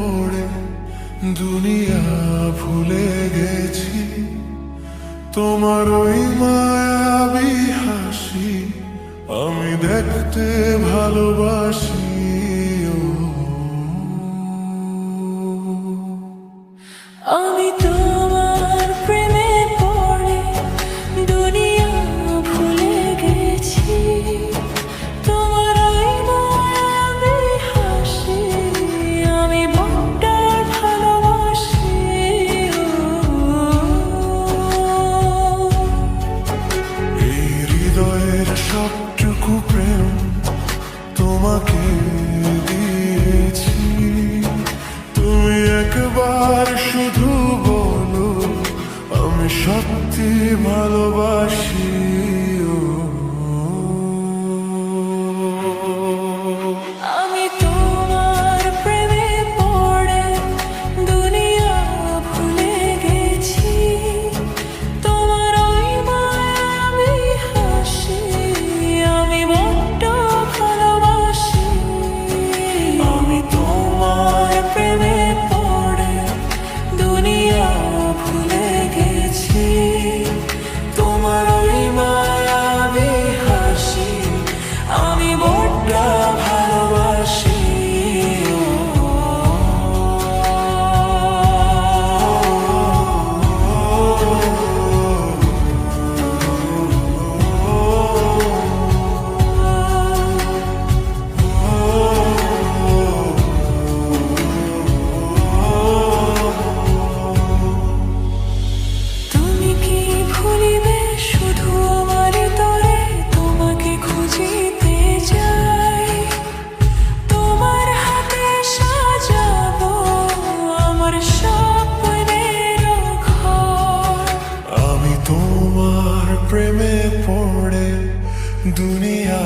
পড়ে দুনিয়া ভুলে গেছি। তোমার ওই মায়াবী হাসি আমি দেখতে ভালোবাসি। আমি তোমার প্রেমে পড়ে দুনিয়া ভুলে গেছি। তোমার ওই মায়াবী হাসি আমি বড্ড ভালোবাসি। এই হৃদয়ের সবটুকু প্রেম তোমাকে দিয়েছি। তুমি একবার শুধু বলো আমি সত্যি ভালোবাসি। আমি তোমার প্রেমে পড়ে দুনিয়া ভুলে গেছি। তোমার ওই মায়াবী হাসি আমি বড্ড ভালোবাসি। আমি তোমার প্রেমে পড়ে দুনিয়া ভুলে গেছি। তোমার ওই মায়াবী হাসি আমি বড্ড ভালোবাসি। তুমি কি ভুলিবে শুধু আমার তরে তোমাকে খুঁজিতে যাই। তোমার হাতে সাজাবো আমার স্বপ্নের ঘর। আমি তোমার প্রেমে পড়ে দুনিয়া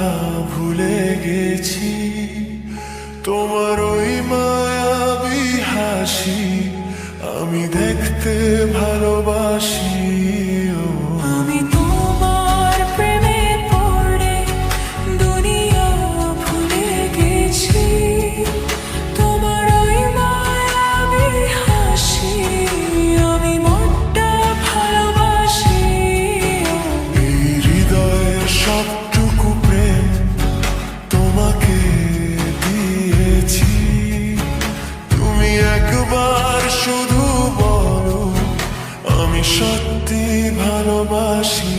ভুলে গেছি। তোমার ওই মায়াবী হাসি আমি দেখতে ভালোবাসি। আমি তোমার প্রেমে পড়ে দুনিয়া ভুলে গেছি। তোমার ওই মায়াবী হাসি আমি বড্ড ভালোবাসি। এই হৃদয়ের সবটুকু প্রেম তোমাকে দিয়েছি। তুমি একবার শুধু বলো আমি সত্যি ভালোবাসি।